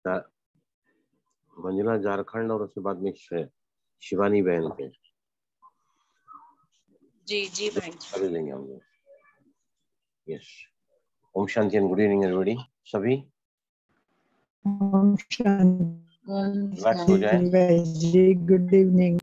मंजुला झारखंड और उसके बाद में शिवानी बहन थे। जी जी बहन कर लेंगे हम लोग। Yes. Om Shanti and good evening everybody. सभी ओम रिलैक्स हो जाए। शांति। Good evening.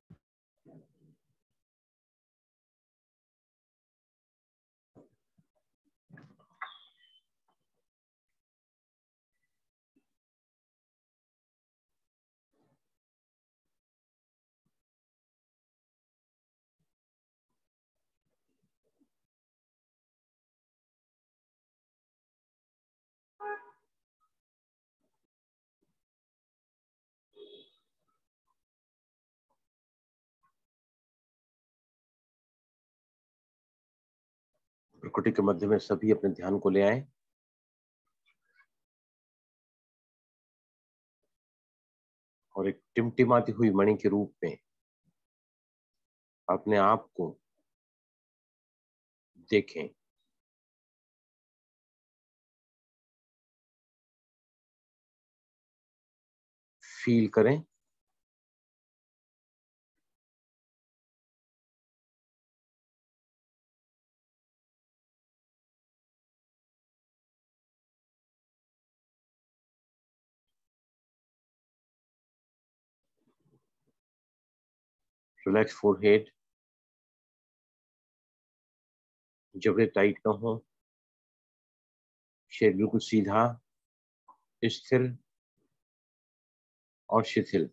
प्रकृति के मध्य में सभी अपने ध्यान को ले आए और एक टिमटिमाती हुई मणि के रूप में अपने आप को देखें। फील करें। रिलैक्स फोरहेड, जबड़े टाइट ना हो, शरीर बिल्कुल सीधा, स्थिर और शिथिल।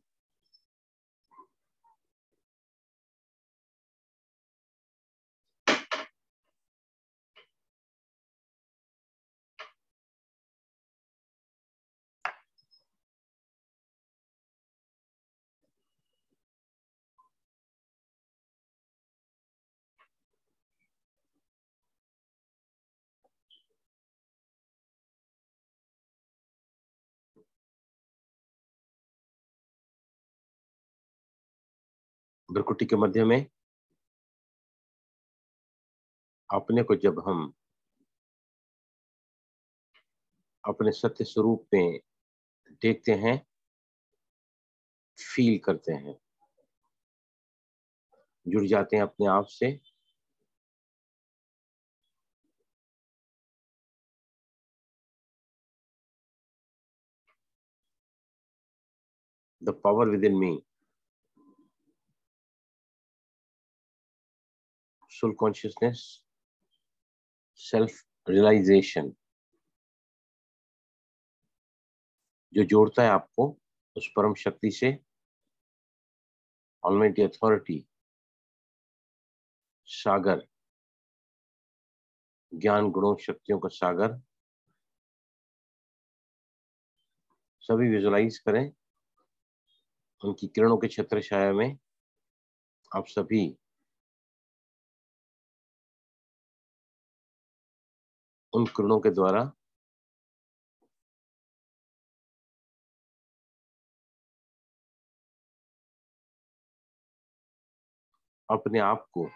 भ्रुकुटी के मध्य में अपने को जब हम अपने सत्य स्वरूप में देखते हैं, फील करते हैं, जुड़ जाते हैं अपने आप से, the power within me, soul consciousness, self realization, जो जोड़ता है आपको उस परम शक्ति से, ऑलमाइटी अथॉरिटी, सागर, ज्ञान गुणों शक्तियों का सागर। सभी विजुलाइज करें, उनकी किरणों के छत्र छाया में आप सभी उन किरणों के द्वारा अपने आप को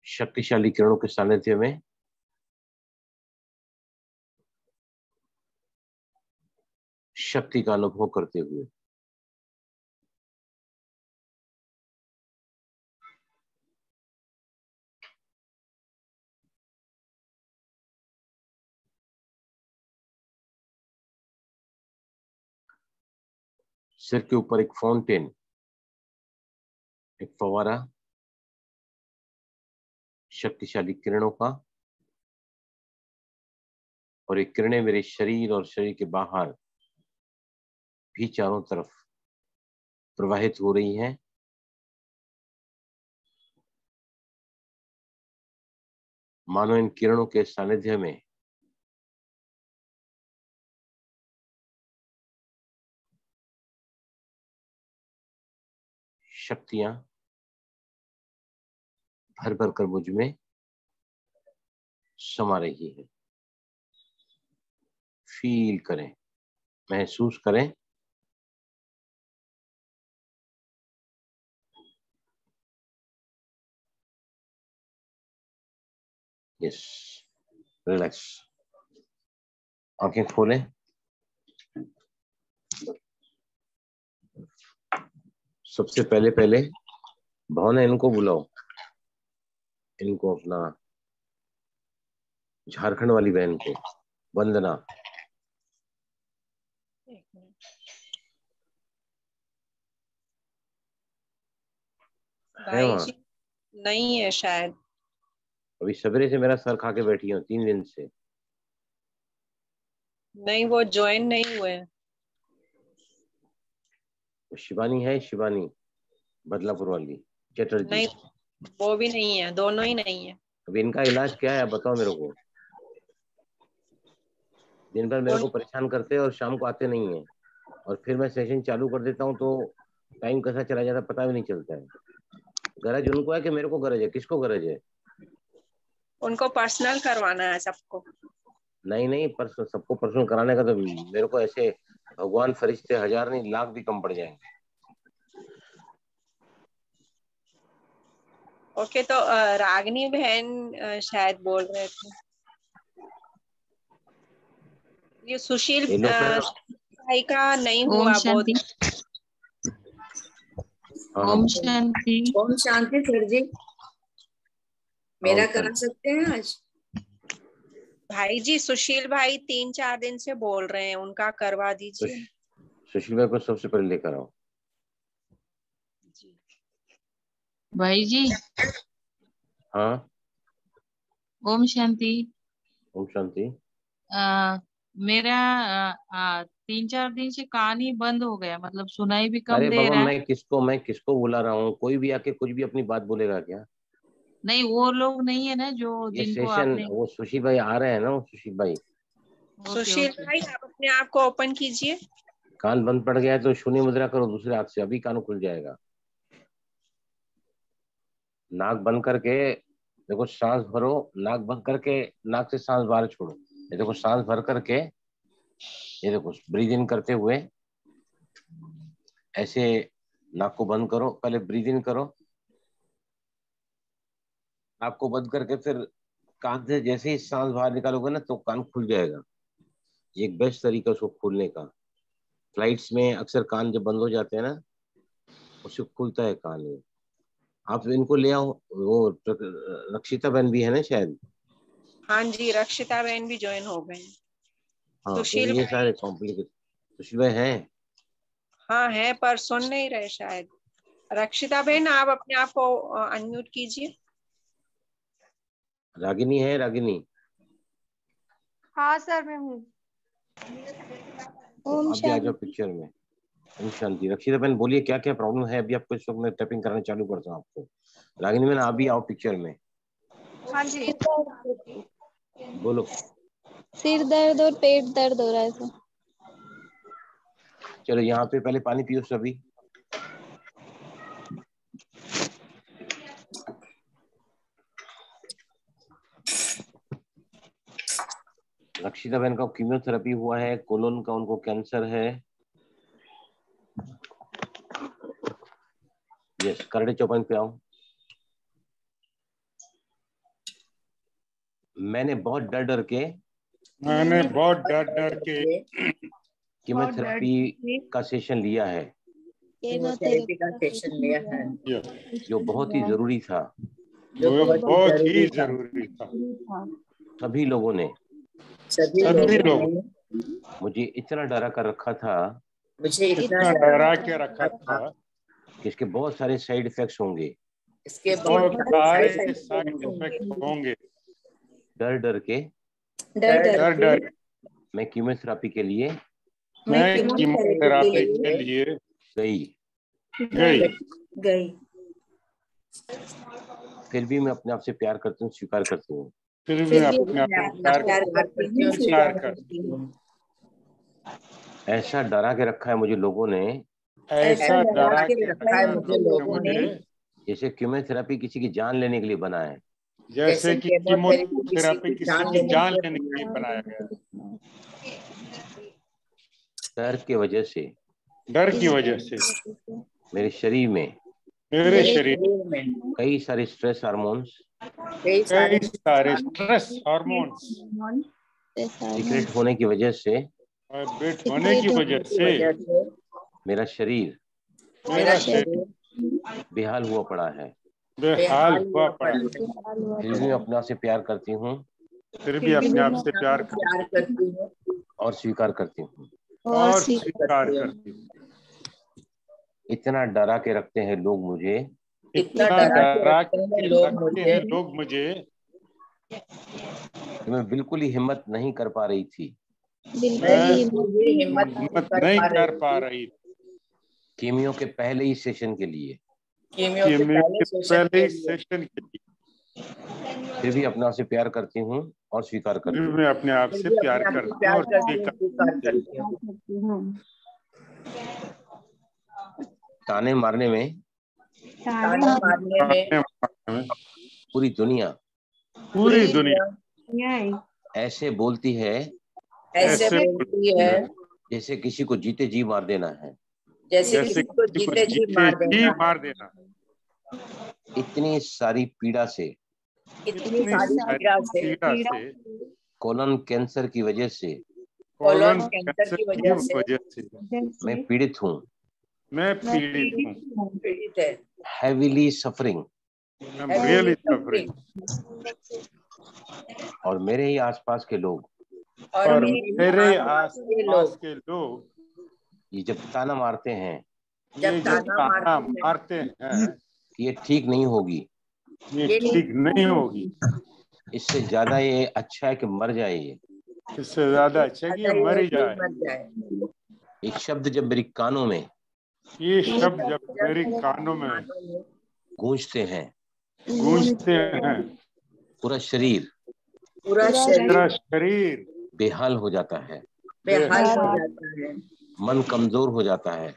शक्तिशाली किरणों के सानिध्य में शक्ति का अनुभव करते हुए सिर के ऊपर एक फाउंटेन, एक फवारा शक्तिशाली किरणों का, और एक किरणें मेरे शरीर और शरीर के बाहर भी चारों तरफ प्रवाहित हो रही हैं। मानो इन किरणों के सानिध्य में शक्तियां भर भर कर मुझ में समा रही है। फील करें, महसूस करें। Yes, relax. आंखें खोलें। सबसे पहले भावना इनको बुलाओ, इनको अपना झारखंड वाली बहन को, वंदना। है वहाँ? नहीं है शायद। अभी सवेरे से मेरा सर खा के बैठी हूँ 3 दिन से। नहीं, वो ज्वाइन नहीं हुए। शिवानी है, शिवानी बदलापुर वाली, चटर्जी। नहीं, वो भी नहीं है, दोनों ही नहीं है। अभी इनका इलाज क्या है बताओ मेरे को। दिन भर मेरे को परेशान करते हैं और शाम को आते नहीं है, और फिर मैं सेशन चालू कर देता हूँ तो टाइम कैसा चला जाता है पता भी नहीं चलता है। गरज उनको है कि मेरे को गरज है? किसको गरज है? उनको पर्सनल करवाना है सबको। नहीं, सबको पर्सनल कराने का तो मेरे को ऐसे भगवान फरिश्ते 1000 नहीं लाख भी कम पड़ जाएंगे। ओके, तो रागिनी बहन शायद बोल रहे थे। ये सुशील भाई का नहीं हुआ बहुत। ओम शांति। ओम शांति सर जी, मेरा करा सकते हैं आज? भाई जी, सुशील भाई 3-4 दिन से बोल रहे हैं, उनका करवा दीजिए। सुशील भाई को सबसे पहले लेकर आओ। भाई जी। हाँ, ओम शांति। ओम शांति। मेरा 3-4 दिन से कान ही बंद हो गया, मतलब सुनाई भी कम अरे दे बाबा, रहा है। मैं किसको बुला रहा हूँ? कोई भी आके कुछ भी अपनी बात बोलेगा क्या? नहीं, वो लोग नहीं है ना जो ये जिनको सेशन, आपने। वो सुशील भाई आ रहे हैं ना, वो सुशील भाई। सुशील भाई, आप अपने आप को ओपन कीजिए। कान बंद पड़ गया है तो शून्य मुद्रा करो दूसरे हाथ से, अभी कान खुल जाएगा। नाक बंद करके देखो, सांस भरो, नाक बंद करके नाक से सांस बाहर छोड़ो। ये देखो, सांस भर करके, ये देखो ब्रीद इन करते हुए ऐसे नाक को बंद करो। पहले ब्रीद इन करो, नाक को बंद करके फिर कान से जैसे ही सांस बाहर निकालोगे ना तो कान खुल जाएगा। ये एक बेस्ट तरीका उसको खोलने का। फ्लाइट्स में अक्सर कान जब बंद हो जाते हैं ना, उससे खुलता है कान। ये आप इनको ले आओ। वो रक्षिता बहन भी है ना शायद? हाँ जी, रक्षिता बहन भी ज्वाइन हो गए। हाँ, सुशील ये भाई। सारे कॉम्प्लिकेट। सुशील भाई हैं? हाँ है, पर सुन नहीं रहे शायद। रक्षिता बहन, आप अपने आप को अनम्यूट कीजिए। रागिनी है? रागिनी? हाँ सर, मैं हूँ। तो आप भी आ जाओ पिक्चर में। ओम शांति। रक्षिता बहन बोलिए, क्या क्या प्रॉब्लम है अभी आपको? इस वक्त मैं टैपिंग करना चालू करता हूँ आपको। रागिनी बहन आप भी आओ पिक्चर में। हाँ जी। बोलो। सिर दर्द और पेट दर्द हो रहा है सर। चलो यहाँ पे पहले पानी पियो सभी। रक्षिता बहन का कीमोथेरेपी हुआ है, कोलोन का उनको कैंसर है। यस, करड़े चौपाई पे आओ। मैंने बहुत डर के कीमोथेरेपी का सेशन लिया है, कीमोथेरेपी का सेशन लिया है, जो बहुत ही जरूरी था। जो बहुत ही जरूरी था। सभी लोगों ने मुझे इतना डरा कर रखा था, मुझे इतना डरा के रखा था कि इसके बहुत सारे साइड इफेक्ट्स होंगे। इसके बहुत सारे साइड इफेक्ट होंगे। डर के मैं कीमोथेरेपी के लिए गई। फिर भी मैं अपने आप से प्यार करती हूँ, स्वीकार करती हूँ। ऐसा डरा के रखा है मुझे लोगों ने, जैसे कीमोथेरेपी किसी की जान लेने के लिए बना है। जैसे कि कीमोथेरेपी किसी की जान लेने के लिए बनाया गया। डर की वजह से मेरे शरीर में कई सारे स्ट्रेस हार्मोन्स सीक्रेट होने की वजह से बेट होने की वजह से मेरा शरीर मेरा शरीर बेहाल हुआ पड़ा है। बेहाल हुआ पड़ा है, फिर भी मैं अपने आप से प्यार करती हूँ फिर भी अपने आप से प्यार करती हूँ और स्वीकार करती हूँ। और स्वीकार करती हूँ। इतना डरा के रखते हैं लोग मुझे, इतना डरा के रखते हैं लोग मुझे कि मैं बिल्कुल ही हिम्मत नहीं कर पा रही थी। मैं हिम्मत नहीं कर पा रही कीमियो के पहले ही सेशन के लिए, कीमियो के पहले सेशन के लिए। फिर भी अपने आप से प्यार करती हूँ और स्वीकार करती फिर हूँ। मैं अपने आप से प्यार करती हूँ और स्वीकार करती हूँ। ताने मारने में पूरी दुनिया ऐसे बोलती है जैसे किसी को जीते जी मार देना है, जैसे किसी को जीते जी मार देना। इतनी सारी पीड़ा से, कोलन कैंसर की वजह से कोलन कैंसर की वजह से मैं पीड़ित हूँ। मैं पीड़ित है। Heavily suffering. Really suffering. और मेरे ही आसपास के लोग, और मेरे आसपास के लोग ये जब ताना मारते हैं, ये जब ताना मारते हैं कि ये ठीक नहीं होगी, ये ठीक नहीं होगी, इससे ज्यादा ये अच्छा है कि मर जाए, इससे ज्यादा अच्छा है कि ये मर जाए। एक शब्द जब मेरी कानों में, ये शब्द जब मेरे कानों में गूंजते हैं, पूरा शरीर बेहाल हो जाता है, मन कमजोर हो जाता है।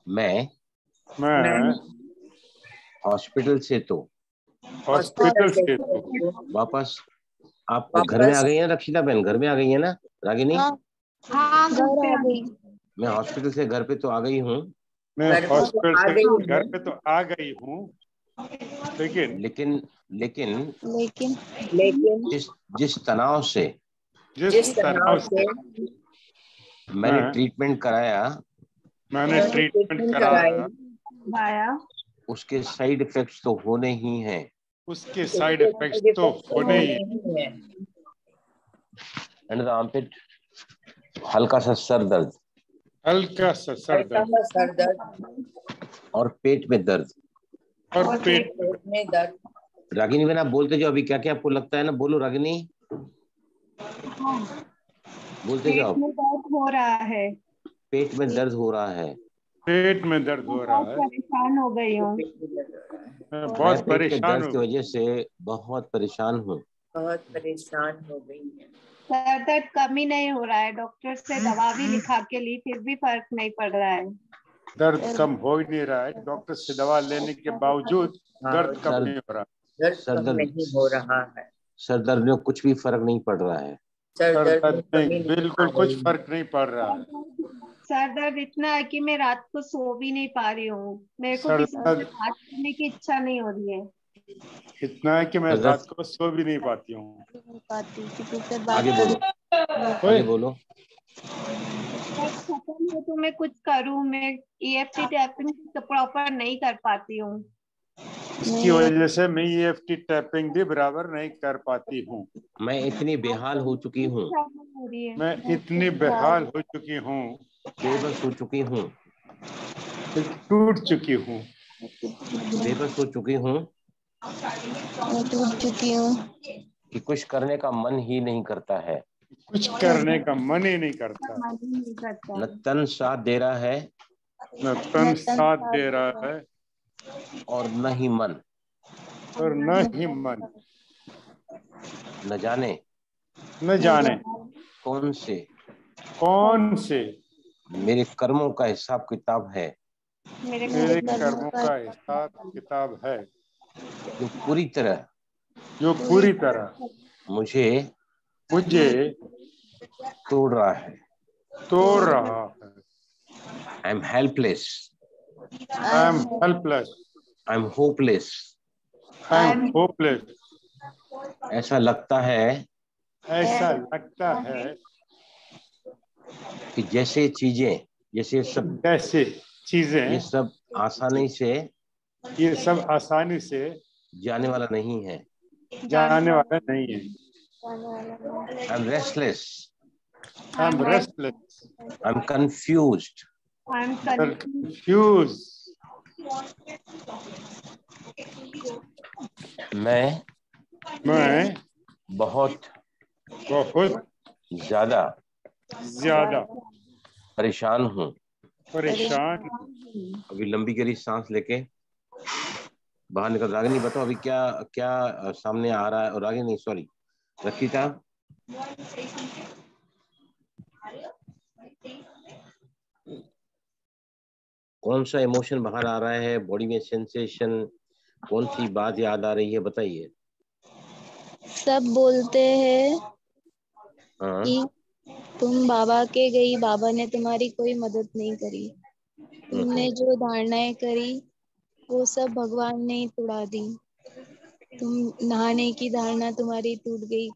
मैं हॉस्पिटल से तो वापस आप घर में आ गई हैं रक्षिता बहन? घर में आ गई है ना रागिनी? हाँ घर आ गई। मैं हॉस्पिटल से घर पे तो आ गई हूँ, मैं हॉस्पिटल से घर पे तो आ गई हूँ, लेकिन जिस तनाव से मैंने ट्रीटमेंट कराया, उसके साइड इफेक्ट्स तो होने ही हैं। हल्का सा सर दर्द, और पेट में दर्द, रागिनी बहन आप बोलते जाओ, अभी क्या क्या आपको लगता है ना, बोलो रागिनी, बोलते जाओ। पेट में दर्द हो रहा है, पेट में दर्द हो रहा है, परेशान हो गई हूँ, बहुत परेशान दर्द की वजह से बहुत परेशान हूँ, सर दर्द कम ही नहीं हो रहा है, डॉक्टर से दवा भी लिखा के ली, फिर भी फर्क नहीं पड़ रहा है। दर्द कम हो ही नहीं रहा है, डॉक्टर से दवा लेने के बावजूद दर्द कम नहीं हो रहा है। सर दर्द में कुछ भी फर्क नहीं पड़ रहा है। सर दर्द में बिल्कुल कुछ फर्क नहीं पड़ रहा है। सर दर्द इतना है कि मैं रात को सो भी नहीं पा रही हूँ, मेरे को किसी से बात करने की इच्छा नहीं हो रही है। इतना है कि मैं रात को सो भी नहीं पाती हूँ। आगे बोलो। खत्म हो तो मैं कुछ करूँ, मैं EFT टैपिंग प्रॉपर नहीं कर पाती हूँ, इसकी वजह से मैं EFT टैपिंग भी बराबर नहीं कर पाती हूँ। मैं इतनी बेहाल हो चुकी हूँ, मैं इतनी बेहाल हो चुकी हूँ, बेबस हो चुकी हूँ, टूट चुकी हूँ, बेबस हो चुकी हूँ, कि कुछ करने का मन ही नहीं करता है, कुछ करने का मन ही नहीं करता, न तन साथ दे रहा है, न तन साथ दे रहा है, और न ही मन, न जाने कौन से मेरे कर्मों का हिसाब किताब है, मेरे कर्मों का हिसाब किताब है, जो पूरी तरह मुझे तोड़ रहा है। I am helpless. I am hopeless. ऐसा लगता है कि जैसे चीजें, जैसे सब जैसे ये चीजें सब आसानी से ये सब आसानी से जाने वाला नहीं है। जाने वाला नहीं है। I am restless, I am restless, I am confused, confuse. मैं मैं बहुत बहुत ज्यादा ज्यादा परेशान हूँ। परेशान। अभी लंबी गहरी सांस लेके बाहर निकल। रागिनी बताओ अभी क्या क्या सामने आ रहा है? और रागिनी नहीं, सॉरी, रक्षिता, कौन सा इमोशन बाहर आ रहा है? बॉडी में सेंसेशन, कौन सी बात याद आ रही है? बताइए। सब बोलते हैं हाँ, कि तुम बाबा के गई, बाबा ने तुम्हारी कोई मदद नहीं करी। तुमने जो धारणाएं करी वो सब भगवान ने ही तोड़ा दी। तुम नहाने की धारणा तुम्हारी टूट गई,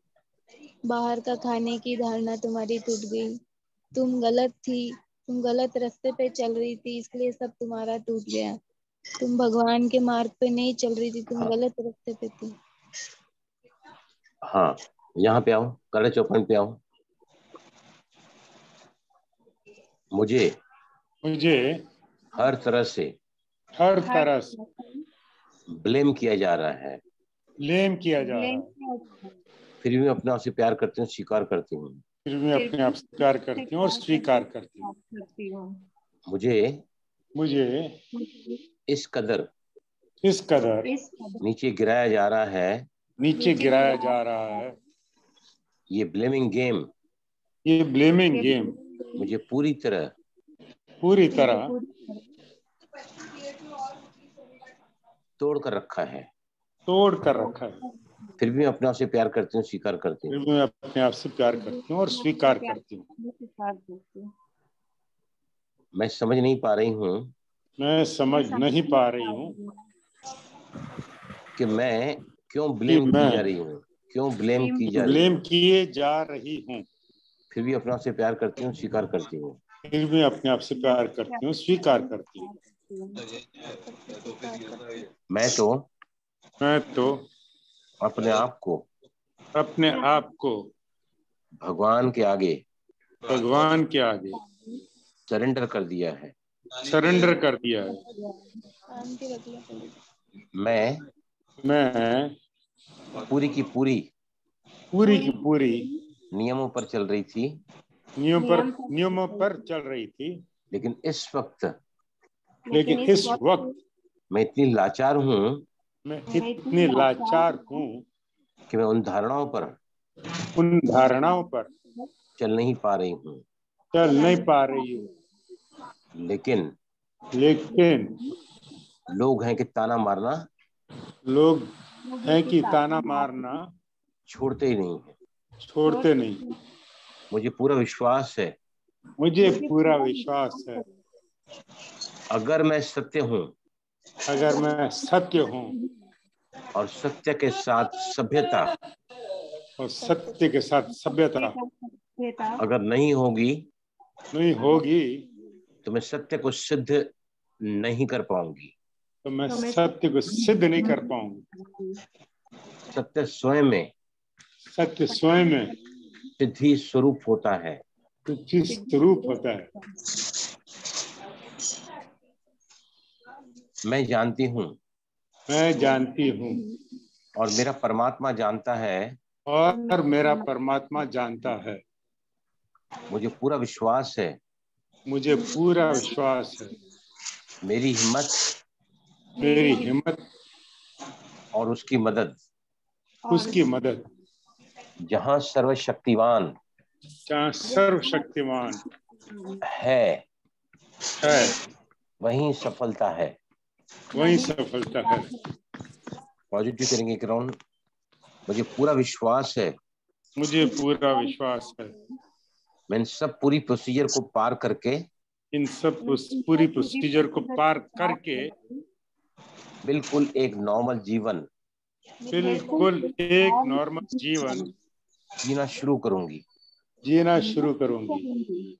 बाहर का खाने की धारणा तुम्हारी टूट गई। तुम गलत थी, तुम गलत रास्ते पे चल रही थी, इसलिए सब तुम्हारा टूट गया। तुम भगवान के मार्ग पे नहीं चल रही थी, तुम गलत रास्ते पे थी। हाँ, यहाँ पे आओ, कड़े चौपाई पे आओ। मुझे मुझे हर तरह से हर तरह से ब्लेम किया जा रहा है, ब्लेम किया जा रहा है, फिर भी मैं अपने आप से प्यार करती हूँ, स्वीकार करती हूँ। फिर मैं अपने आप से प्यार करती हूँ और स्वीकार करती हूँ। मुझे इस कदर इस कदर नीचे गिराया जा रहा है, नीचे गिराया जा रहा है। ये ब्लेमिंग गेम ये ब्लेमिंग गेम मुझे पूरी तरह तोड़ कर रखा है। तोड़ कर रखा है, फिर भी मैं अपने आप से प्यार करती हूँ, स्वीकार करती फिर हूँ। मैं अपने आप से प्यार करती हूँ और स्वीकार करती हूँ। मैं समझ नहीं पा रही हूँ मैं समझ नहीं पा रही हूँ कि मैं क्यों कि ब्लेम की जा मैं रही हूँ, क्यों ब्लेम की जा रही ब्लेम हूँ। किए जा रही हूँ, फिर भी अपने आप से प्यार करती हूँ, स्वीकार करती हूँ। फिर भी अपने आप से प्यार करती हूँ, स्वीकार करती हूँ। मैं तो अपने आप को भगवान के आगे सरेंडर कर दिया है। सरेंडर कर दिया है। मैं पूरी की पूरी नियमों पर चल रही थी, नियमों पर चल रही थी, लेकिन इस वक्त मैं इतनी लाचार हूँ कि मैं उन धारणाओं पर चल नहीं पा रही हूँ। लेकिन लोग हैं कि ताना मारना छोड़ते ही नहीं है। मुझे पूरा विश्वास है, अगर मैं सत्य हूँ और सत्य के साथ सभ्यता अगर नहीं होगी तो मैं सत्य को सिद्ध नहीं कर पाऊंगी। सत्य स्वयं में सिद्धि स्वरूप होता है। मैं जानती हूँ और मेरा परमात्मा जानता है, मुझे पूरा विश्वास है, मेरी हिम्मत और उसकी मदद जहाँ सर्वशक्तिवान है वहीं सफलता है। पॉजिटिव करेंगे एक राउंड। मुझे पूरा विश्वास है, मैं इन सब पूरी प्रोसीजर को पार करके बिल्कुल एक नॉर्मल जीवन बिल्कुल एक नॉर्मल जीवन जीना शुरू करूंगी। जीना शुरू करूंगी।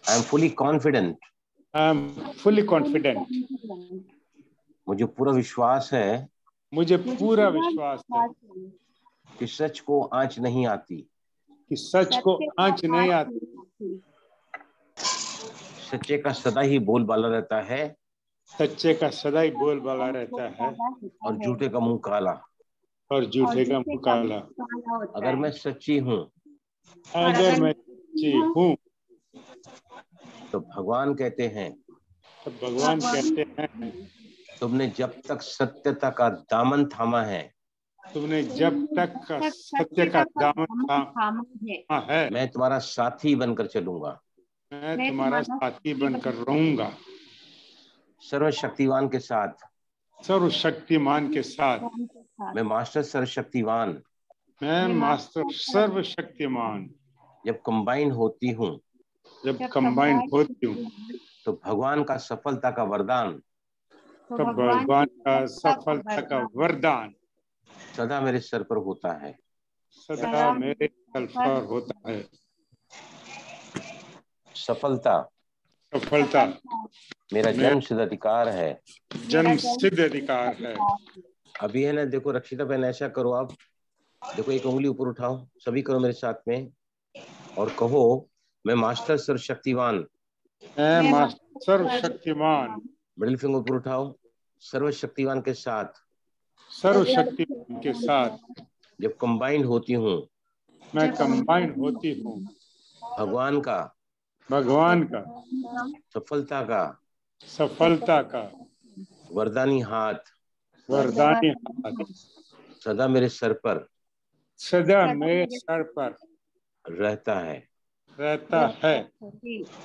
I am fully confident, I am fully confident, मुझे पूरा विश्वास है मुझे पूरा विश्वास है कि सच को आंच नहीं आती, कि सच को आंच नहीं आती, सच्चे का सदा ही बोलबाला रहता है सच्चे का सदा ही बोलबाला रहता है और झूठे का मुंह काला। और झूठे का मुंह काला। अगर मैं सच्ची हूँ अगर मैं सच्ची हूँ तो भगवान कहते हैं, तो भगवान कहते हैं, तुमने जब तक सत्यता का दामन थामा है, तुमने जब तक सत्य का दामन थामा है, मैं तुम्हारा साथी बनकर चलूंगा, मैं तुम्हारा साथी बनकर रहूंगा। सर्वशक्तिवान के साथ, सर्वशक्तिमान के साथ, मैं मास्टर सर्वशक्तिवान मैं मास्टर सर्वशक्तिमान जब कंबाइन होती हूँ जब कंबाइन होती हूँ तो भगवान का सफलता का वरदान, तो भगवान का सफलता का वरदान सदा मेरे सर पर होता है। सदा मेरे सर पर होता है। सफलता सफलता मेरा जन्म सिद्ध अधिकार है, जन्म सिद्ध अधिकार है। अभी है ना, देखो रक्षिता बहन ऐसा करो, आप देखो एक उंगली ऊपर उठाओ, सभी करो मेरे साथ में और कहो, मैं मास्टर सर्वशक्तिवान, मैं मास्टर सर्वशक्तिमान, मिडिल फिंगर ऊपर उठाओ, सर्वशक्तिवान के साथ, सर्वशक्तिमान के साथ जब कंबाइंड होती हूँ, मैं कंबाइन होती हूँ भगवान का सफलता का वरदानी हाथ सदा मेरे सर पर रहता है।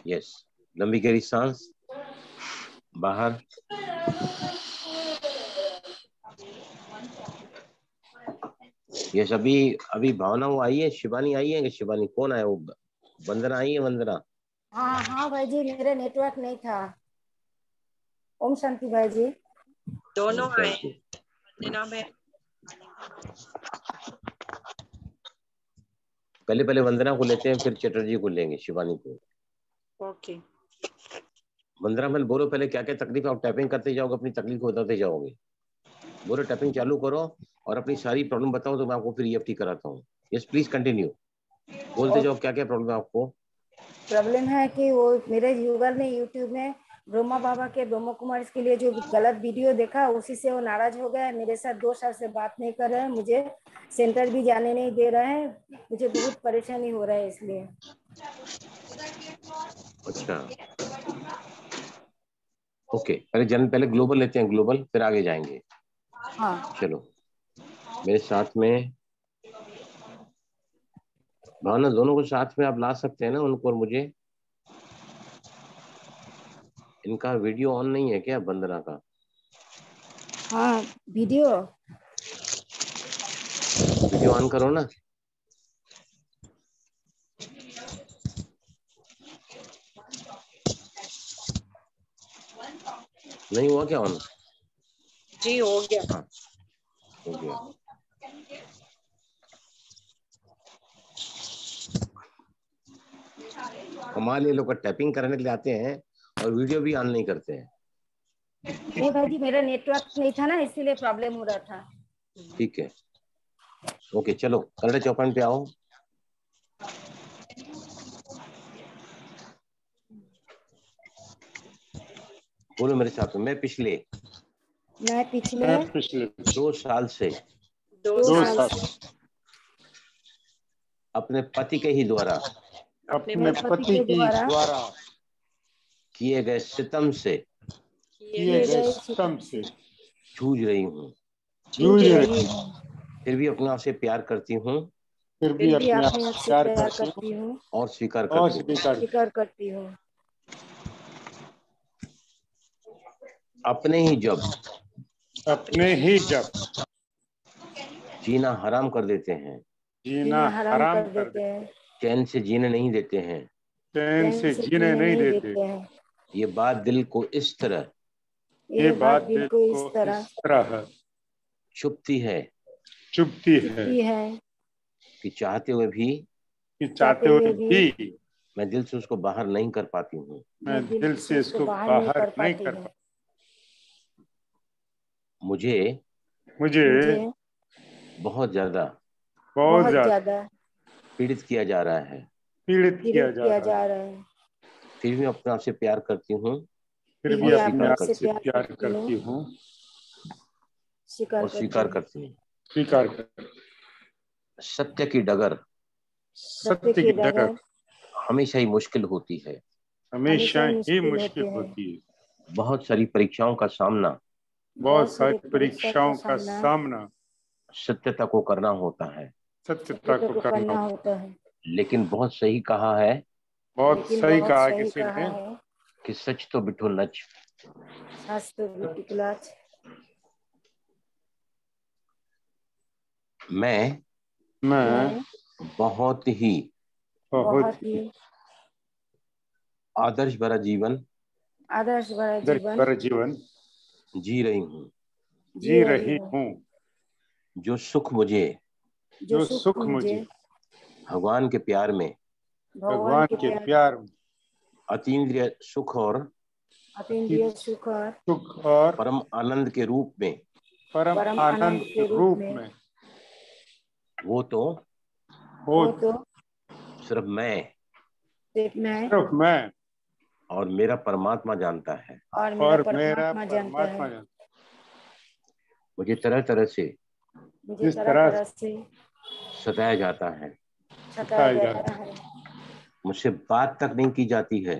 यस, लंबी गहरी सांस बाहर, यस। अभी भावना वो आई है, शिवानी आई है कि शिवानी कौन आया, वो वंदना आई है, वंदना। हाँ हाँ भाई जी, मेरे नेटवर्क नहीं था। ओम शांति भाई जी। दोनों आए वंदना में। पहले वंदना को लेते हैं, फिर चटर्जी को लेंगे, शिवानी को। ओके वंदना मैंने बोलो पहले क्या क्या तकलीफ, आप टैपिंग करते जाओगे, अपनी तकलीफ बताते जाओगे। बोलो टैपिंग चालू करो और अपनी सारी प्रॉब्लम बताओ, तो मैं आपको फिर EFT कराता हूँ। यस प्लीज कंटिन्यू, बोलते जाओ क्या क्या प्रॉब्लम है आपको। प्रॉब्लम है कि वो मेरे यूगर ने यूट्यूब में ब्रह्मा बाबा के ब्रह्म कुमार के लिए जो गलत वीडियो देखा, उसी से वो नाराज हो गया। मेरे साथ 2 साल से बात नहीं कर रहे हैं, मुझे सेंटर भी जाने नहीं दे रहे हैं, मुझे बहुत परेशानी हो रहा है इसलिए। अच्छा ओके, पहले ग्लोबल लेते हैं, ग्लोबल फिर आगे जाएंगे। हाँ चलो मेरे साथ में भावना, दोनों को साथ में आप ला सकते हैं ना, उनको और मुझे। इनका वीडियो ऑन नहीं है क्या, वंदना का? हाँ वीडियो ऑन करो ना। नहीं हुआ क्या ऑन? जी हो गया। हाँ हो गया। हमारे लोग टैपिंग करने के लिए आते हैं और वीडियो भी ऑन नहीं करते हैं। नहीं भाई जी, मेरा नेटवर्क नहीं था ना, इसीलिए प्रॉब्लम हो रहा था। ठीक है ओके, चलो कन्नड़ चौपान पे आओ। बोलो मेरे साथ में, मैं पिछले 2 साल से 2 साल अपने पति के ही द्वारा अपने पति के द्वारा किए गए सितम से जूझ रही हूँ, फिर भी अपने आप से प्यार करती हूँ, फिर भी अपने आप से प्यार करती हूँ और स्वीकार करती हूँ। अपने ही जब जीना हराम कर देते हैं, जीना हराम कर देते हैं, चैन से जीने नहीं देते हैं, चैन से जीने नहीं देते। ये बात दिल को इस तरह इस तरह चुभती है चुभती है चुभती है कि चाहते हुए चाहते हुए भी मैं दिल से उसको बाहर नहीं कर पाती हूँ। मैं दिल से इसको बाहर नहीं कर पाती। मुझे बहुत ज्यादा पीड़ित किया जा रहा है। पीड़ित किया जा रहा है। फिर भी अपने आप से प्यार करती हूँ, फिर भी अपने आप से प्यार करती हूँ और स्वीकार करती हूँ। स्वीकार कर सत्य की डगर हमेशा ही मुश्किल होती है। हमेशा ही मुश्किल होती है। बहुत सारी परीक्षाओं का सामना सत्यता को करना होता है। लेकिन बहुत सही कहा है किसी ने कि सच तो बिठो नच। मैं बहुत ही आदर्श भरा जीवन जी रही हूँ। जो सुख मुझे भगवान के प्यार में अतीन्द्रिय सुख और परम आनंद के रूप में वो तो सिर्फ मैं और मेरा परमात्मा जानता है। और मेरा परमात्मा जानता है। मुझे तरह तरह से सताया जाता है। मुझसे बात तक नहीं की जाती है।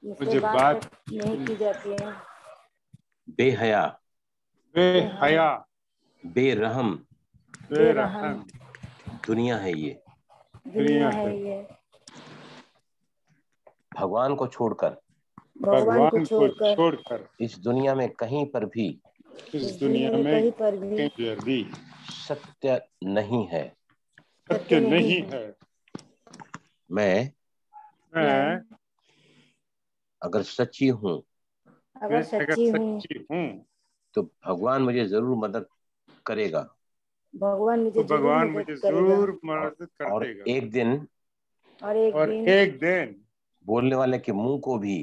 मुझे बात नहीं की जाती है। बेहया बेरहम दुनिया है ये। भगवान को छोड़कर इस दुनिया में कहीं पर भी सत्य नहीं है। मैं अगर सच्ची हूँ तो भगवान मुझे जरूर मदद करेगा। भगवान मुझे जरूर मदद करेगा। और एक दिन बोलने वाले के मुंह को भी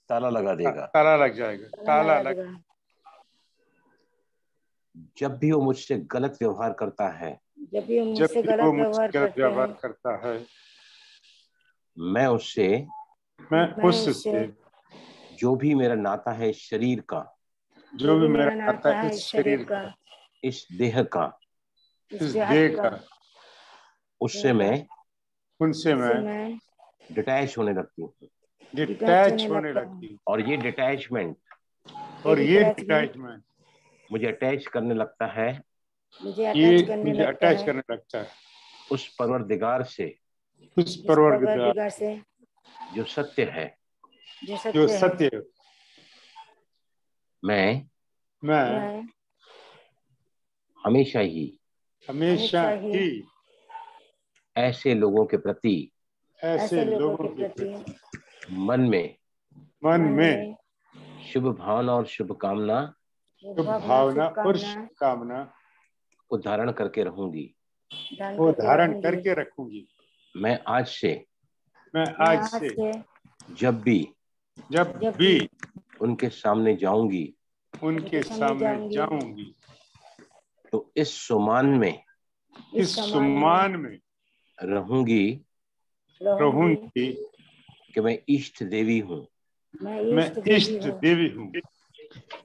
ताला लगा देगा। ताला लग जाएगा। जब भी वो मुझसे गलत व्यवहार करता है मैं उससे जो भी मेरा नाता है शरीर का, इस देह का, उससे मैं डिटैच होने लगती हूँ। और ये डिटैचमेंट मुझे अटैच करने लगता है उस परवरदिगार से जो सत्य है। मैं हमेशा ही ऐसे लोगों के प्रति मन में शुभ भावना और शुभकामना को धारण करके रहूंगी। मैं आज से जब भी उनके सामने जाऊंगी तो इस सुमान में रहूंगी कि मैं इष्ट देवी हूँ।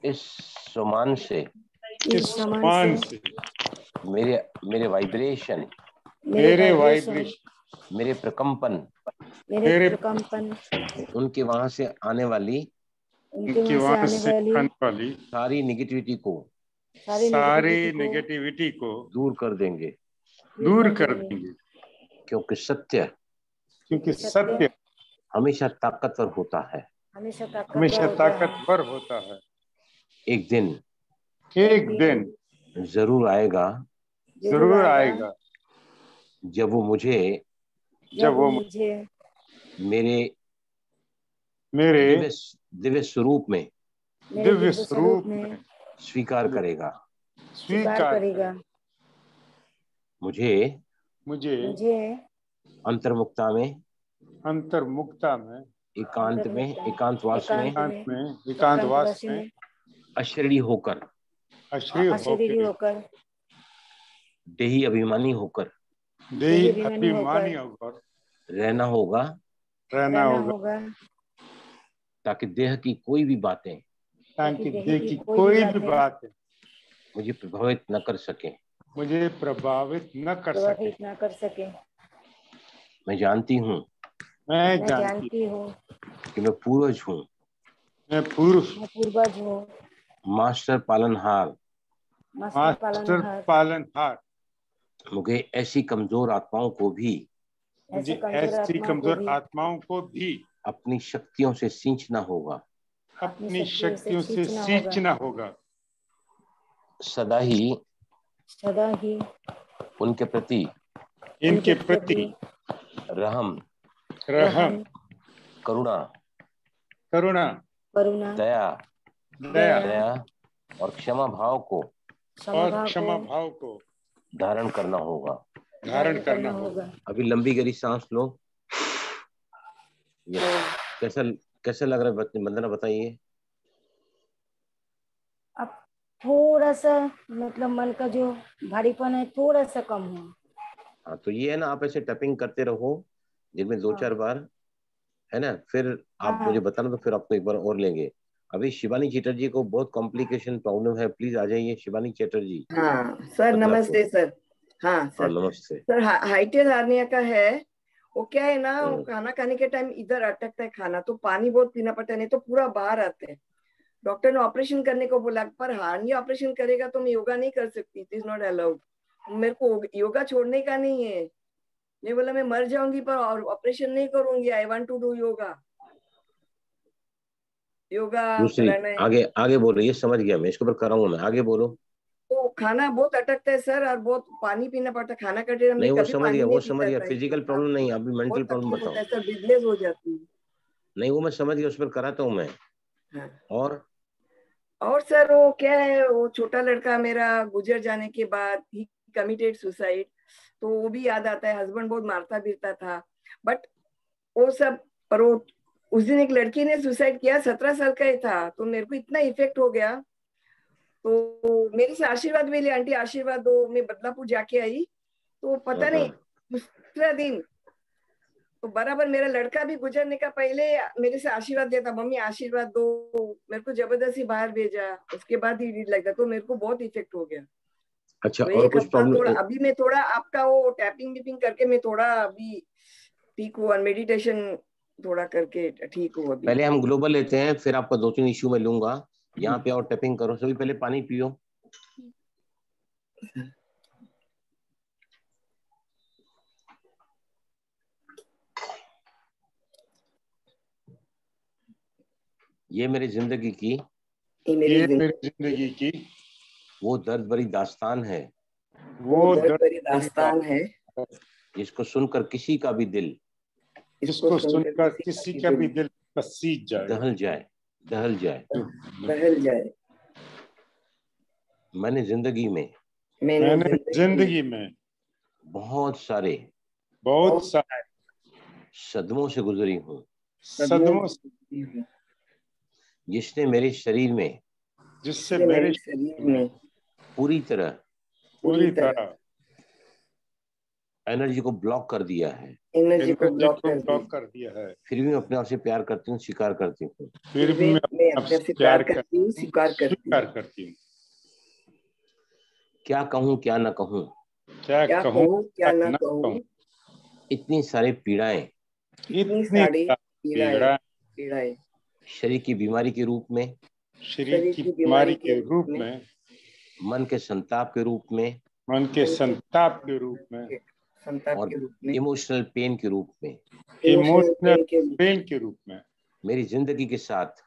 इस सुमान से मेरे वाइब्रेशन, मेरे प्रकंपन, उनके वहां से आने वाली सारी नेगेटिविटी को दूर कर देंगे। क्योंकि सत्य हमेशा ताकतवर होता है। एक दिन जरूर आएगा जब वो मुझे मेरे दिव्य स्वरूप में स्वीकार करेगा। स्वीकार करेगा। मुझे अंतर्मुक्ता में एकांतवास में अशरीरी होकर देही अभिमानी होकर रहना होगा ताकि देह की कोई भी बातें मुझे प्रभावित न कर सके। मैं जानती हूँ कि मैं पूर्वज हूँ, मास्टर पालनहार। मुझे ऐसी कमजोर आत्माओं को भी अपनी शक्तियों से सींचना होगा। सदा ही उनके प्रति रहम, करुणा, दया और क्षमा भाव को धारण करना होगा। अभी लंबी गहरी सांस लो। कैसा लग रहा है वंदना, बताइए। अब थोड़ा सा मतलब मन का जो भारीपन है थोड़ा सा कम हुआ। हाँ, तो ये है ना, आप ऐसे टैपिंग करते रहो दिन में 2-4 बार, है ना। फिर आप मुझे बताना, तो फिर आपको एक बार और लेंगे। अभी शिवानी चैटर्जी को बहुत कॉम्प्लिकेशन प्रॉब्लम है, प्लीज आ जाइए शिवानी चैटर्जी। हाँ सर, नमस्ते सर। हाँ सर, नमस्ते सर। हाइटियर हार्निया का है। वो क्या है ना, खाना खाने के टाइम इधर अटकता है खाना, तो पानी बहुत पीना पड़ता है, नहीं तो पूरा बाहर आते हैं। डॉक्टर ने ऑपरेशन करने को बोला, पर हार्निया ऑपरेशन करेगा तो मैं योगा नहीं कर सकती, इट इज नॉट अलाउड। मेरे को योगा छोड़ने का नहीं है। मैं बोला मैं मर जाऊंगी पर ऑपरेशन नहीं करूंगी। I want to do yoga. दूसरी आगे बोल रही है, समझ गया मैं, इसके ऊपर कराऊंगा मैं। आगे बोलो। तो खाना बहुत अटकता है सर, और बहुत पानी पीना पड़ता है खाना का टाइम। नहीं, वो समझ गया फिजिकल प्रॉब्लम नहीं, अभी मेंटल प्रॉब्लम बताओ। सर बिजनेस हो जाती है। नहीं, वो मैं समझ गया, उस पर कराता हूँ मैं। हाँ। और सर वो क्या है, वो छोटा लड़का मेरा गुजर जाने के बाद ही कमिटेड सुसाइड, तो वो भी याद आता है। हस्बैंड बहुत मारता पीटता था, बट वो सब। पर वो उस दिन एक लड़की ने सुसाइड किया, 17 साल का ही था, तो मेरे को इतना इफेक्ट हो गया। तो मेरे से आशीर्वाद भी लिया, आंटी आशीर्वाद दो। मैं बदलापुर जाके आई, तो पता नहीं दूसरा दिन तो बराबर मेरा लड़का भी गुजरने का पहले मेरे से आशीर्वाद देता, मम्मी आशीर्वाद दो। मेरे को जबरदस्ती बाहर भेजा, उसके बाद ही लगता, तो मेरे को बहुत इफेक्ट हो गया। अच्छा, तो और कुछ प्रॉब्लम? अभी मैं थोड़ा आपका वो टैपिंग विपिंग करके मैं थोड़ा अभी ठीक हूँ, और मेडिटेशन थोड़ा करके ठीक हूँ अभी। पहले हम ग्लोबल लेते हैं, फिर आपका 2-3 इश्यू में लूंगा। यहाँ पे और टैपिंग करो। सभी पहले पानी पियो। ये मेरी जिंदगी की वो दर्द भरी दास्तान है, जिसको सुनकर किसी का भी दिल दहल जाए। मैंने जिंदगी में बहुत सारे सदमों से गुजरी हूँ, जिससे मेरे शरीर में पूरी तरह एनर्जी को ब्लॉक कर दिया है। फिर भी मैं अपने आप से प्यार करती हूँ, स्वीकार करती हूँ। क्या कहूँ क्या न कहूँ, इतनी सारी पीड़ाएं शरीर की बीमारी के रूप में, मन के संताप के रूप में, और इमोशनल पेन के रूप में, मेरी जिंदगी के साथ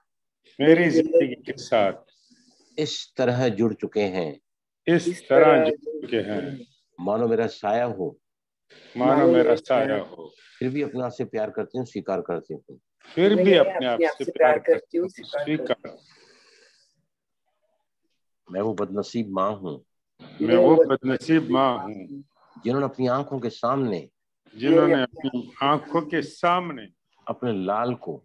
इस तरह जुड़ चुके हैं, मानो मेरा साया हो। फिर भी अपने आप से प्यार करती हूँ, स्वीकार करती हूँ। मैं वो बदनसीब माँ हूँ मैं वो बदनसीब माँ हूँ जिन्होंने अपनी आंखों के सामने अपनी आंखों के सामने अपने लाल को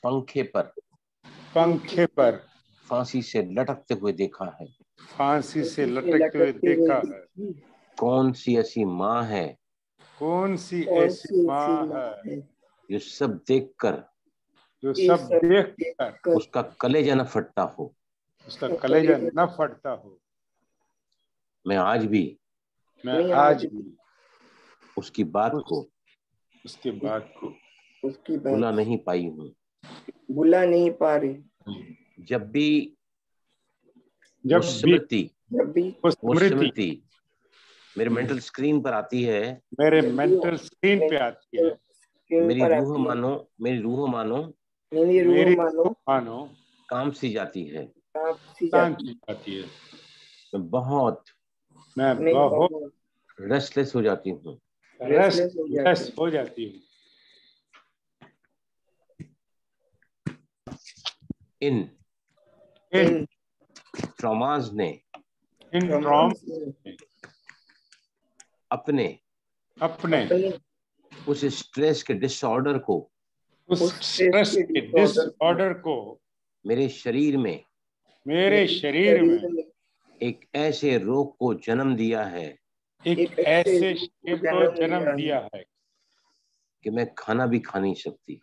पंखे पर फांसी से लटकते हुए देखा है। कौन सी ऐसी माँ है जो सब देखकर उसका कलेजा न फटता हो। मैं आज भी उसकी बात को भुला नहीं पाई हूँ। भुला नहीं पा रही। जब भी वो स्मृति मेरे मेंटल स्क्रीन पर आती है, मेरी रूह मानो काम सी जाती है। मैं बहुत रेस्टलेस हो जाती हूँ। इन ट्रॉमास ने अपने उस स्ट्रेस के डिसऑर्डर को मेरे शरीर में एक ऐसे रोग को जन्म दिया है कि मैं खाना भी खा नहीं सकती।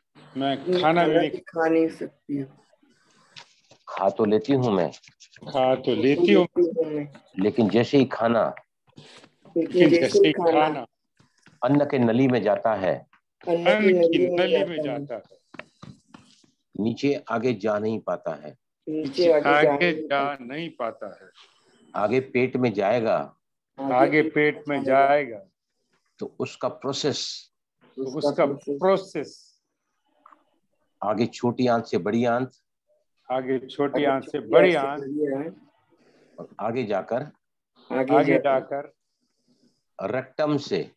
खा तो लेती हूँ मैं, लेकिन जैसे ही खाना अन्न के नली में जाता है, नीचे आगे जा नहीं पाता है। आगे पेट में जाएगा तो उसका प्रोसेस आगे छोटी आंत से बड़ी आंत, और आगे जाकर रेक्टम से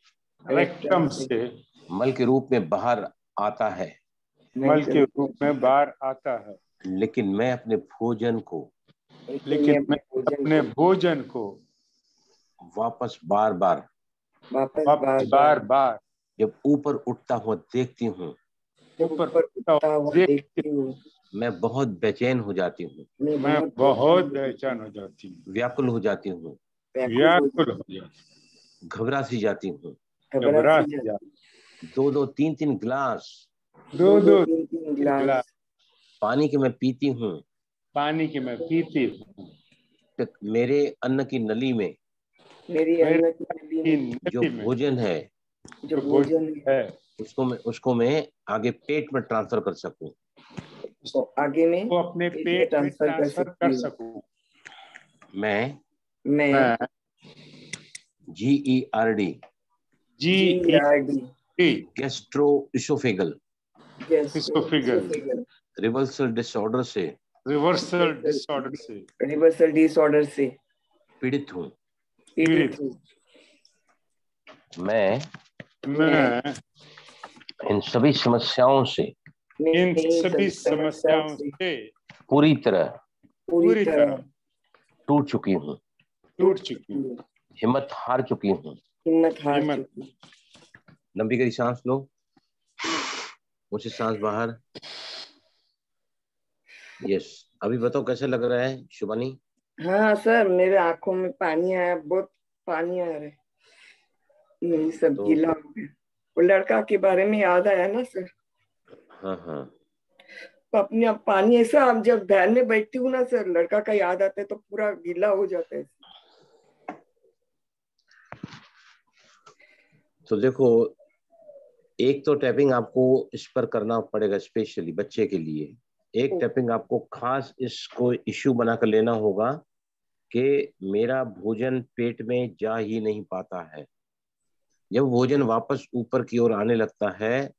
मल के रूप में बाहर आता है। लेकिन मैं अपने भोजन को वापस बार बार जब ऊपर उठता हुआ देखती हूँ, मैं बहुत बेचैन हो जाती हूँ, व्याकुल हो जाती हूँ, घबरा सी जाती हूँ। 2-2, 3-3 गिलास पानी के मैं पीती हूँ। मेरे अन्न की नली में जो भोजन है उसको मैं आगे पेट में ट्रांसफर कर सकूं। आगे में अपने पेट में ट्रांसफर कर सकूं। मैं GERD गैस्ट्रोइसोफेगल रिवर्सल डिसऑर्डर से पीड़ित हूँ। मैं इन सभी समस्याओं से पूरी तरह टूट चुकी हूँ, हिम्मत हार चुकी हूँ। लंबी गहरी सांस लो, मुझसे सांस बाहर। यस, अभी बताओ कैसे लग रहा है शुभानी? हाँ सर, मेरे आंखों में पानी आया, बहुत पानी आ रहा है, नहीं सब गीला हो गया। वो लड़का के बारे में याद आया ना सर। हाँ। तो अपने आप पानी ऐसा, हम जब ध्यान में बैठती हूँ ना सर, लड़का का याद आता है तो पूरा गीला हो जाता है। तो देखो, एक तो टैपिंग आपको इस पर करना पड़ेगा स्पेशली बच्चे के लिए। एक टैपिंग आपको खास इसको इश्यू बनाकर लेना होगा कि मेरा भोजन पेट में जा ही नहीं पाता है। जब भोजन वापस ऊपर की ओर आने लगता है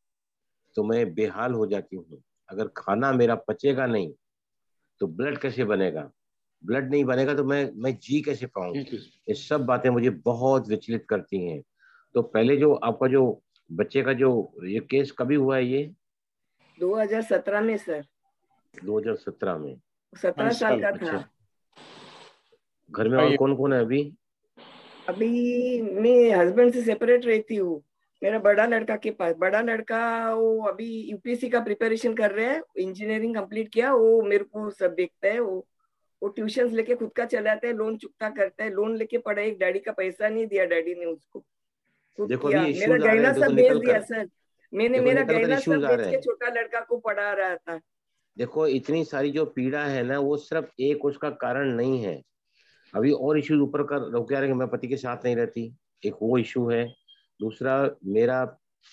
तो मैं बेहाल हो जाती हूँ। अगर खाना मेरा पचेगा नहीं तो ब्लड कैसे बनेगा? ब्लड नहीं बनेगा तो मैं जी कैसे पाऊंगा? ये सब बातें मुझे बहुत विचलित करती हैं। तो पहले जो आपका जो बच्चे का जो ये केस कभी हुआ है? ये 2017 में सर। 2017 में? 17 साल का था। घर में और कौन कौन है अभी? अभी मैं हस्बैंड से सेपरेट रहती हूँ। मेरा बड़ा लड़का के पास, बड़ा लड़का वो अभी यूपीएससी का प्रिपरेशन कर रहे हैं, इंजीनियरिंग कंप्लीट किया, वो मेरे को सब देखता है। वो ट्यूशंस लेके खुद का चलाता है, लोन चुकता करता है, लोन लेके पढ़ाई, डैडी का पैसा नहीं दिया डैडी ने उसको, खुद देखो किया। अभी मेरा इश्यूज आ रहे गहना हैं, देखो सब बेच निकल दिया कर, सर, मैंने देखो मेरा निकल कर गहना इश्यूज सब आ बेच रहे के हैं। छोटा लड़का को पढ़ा रहा था। देखो इतनी सारी जो पीड़ा है ना, वो सिर्फ एक उसका कारण नहीं है, अभी और इश्यूज ऊपर कर रोके आ रहे हैं। मैं पति के साथ नहीं रहती, एक वो इशू है। दूसरा, मेरा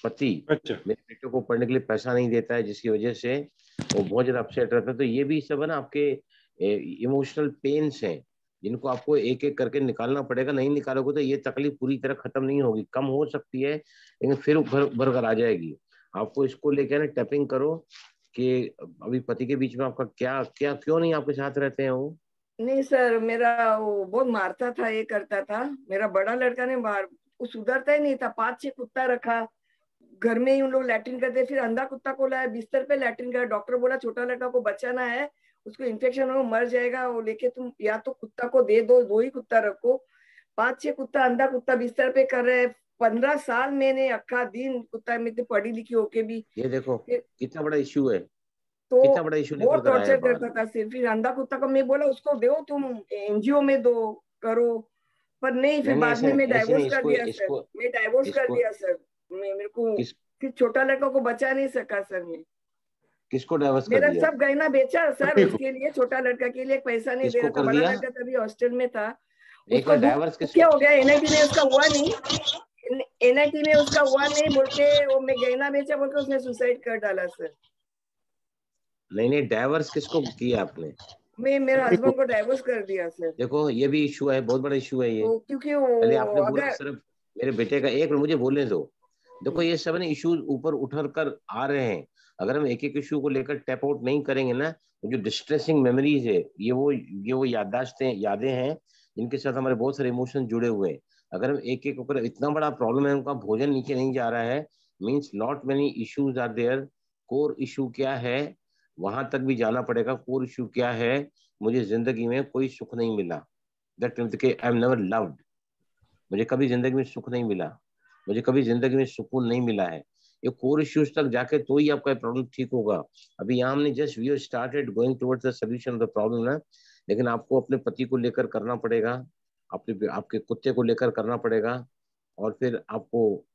पति मेरे बेटे को पढ़ने के लिए पैसा नहीं देता है, जिसकी वजह से वो बहुत ज्यादा अपसेट रहता है। तो ये भी सब है ना आपके इमोशनल पेन्स हैं, जिनको आपको एक एक करके निकालना पड़ेगा। नहीं निकालोगे तो ये तकलीफ पूरी तरह खत्म नहीं होगी, कम हो सकती है लेकिन फिर भर कर आ जाएगी। आपको इसको लेकर ना टैपिंग करो कि अभी पति के बीच में आपका क्या क्या क्यों नहीं आपके साथ रहते हैं वो? नहीं सर, मेरा वो बहुत मारता था, ये करता था। मेरा बड़ा लड़का ने वो सुधरता ही नहीं था। 5-6 कुत्ता रखा घर में ही, उन लोग लैट्रिन करते। फिर अंधा कुत्ता को लाया, बिस्तर पे लैट्रिन कर। डॉक्टर बोला छोटा लड़का को बचाना है, उसको इन्फेक्शन हो, मर जाएगा वो, लेके तुम या तो कुत्ता को दे दो, 2 ही कुत्ता रखो। 5-6 कुत्ता, अंधा कुत्ता बिस्तर पे कर रहे। 15 साल मैंने अक्का दिन कुत्ता में तो पढ़ी लिखी होके भी। ये देखो कितना बड़ा इश्यू है, तो कितना बड़ा इशू लेकर बहुत कर आया है टॉर्चर बाहर। करता था सिर्फ। फिर अंधा कुत्ता को मैं बोला उसको दो, तुम एनजीओ में दो, करो, पर नहीं। फिर नहीं बाद ऐसे में मैं ऐसे डाइवोर्स नहीं, कर इसको दिया सर, इसको मैं डाइवोर्स कर इसको दिया सर। मेरे को किस फिर छोटा लड़का को बचा नहीं सका सर मैं। किसको डाइवर्स कर मेरा दिया? सब गहना बेचा सर उसके लिए, छोटा लड़का के लिए पैसा नहीं दे किसको रहा था। कर बड़ा दिया? लड़का तभी हॉस्टल में था, एक उसको बार दुख डाइवर्स क्या किसको? हो गया, एनआईटी में उसका हुआ नहीं, एनआईटी में उसका हुआ नहीं बोल के वो मैं गहना बेचा बोल के उसने सुसाइड कर डाला सर। नहीं डाइवर्स किसको किया आपने? मैं मेरे हस्बैंड को डाइवोर्स कर दिया सर। देखो ये भी इशू है, बहुत बड़ा इशू है ये। तो क्योंकि पहले आपने वो बोला अगर सिर्फ मेरे बेटे का, एक मिनट मुझे बोलने दो। देखो ये सब ना इश्यूज ऊपर उठर कर आ रहे हैं। अगर हम एक एक इशू को लेकर टैप आउट नहीं करेंगे ना, जो डिस्ट्रेसिंग मेमोरीज है, ये वो यादें हैं जिनके साथ हमारे बहुत सारे इमोशन जुड़े हुए हैं। अगर हम एक एक ऊपर, इतना बड़ा प्रॉब्लम है, उनका भोजन नीचे नहीं जा रहा है, means not many issues are there. Core issue क्या है, वहां तक भी जाना पड़ेगा। कोर इशू क्या है, मुझे जिंदगी में कोई सुख नहीं मिला, that means I am never loved. मुझे कभी जिंदगी में सुख नहीं मिला, मुझे कभी जिंदगी में सुकून नहीं मिला है। ये कोर इश्यूज तक जाके तो ही आपका प्रॉब्लम ठीक होगा। अभी यहाँ हमने just we started going towards the solution of the problem ना, लेकिन आपको अपने पति को लेकर करना पड़ेगा, अपने आपके कुत्ते को लेकर करना पड़ेगा, और फिर आपको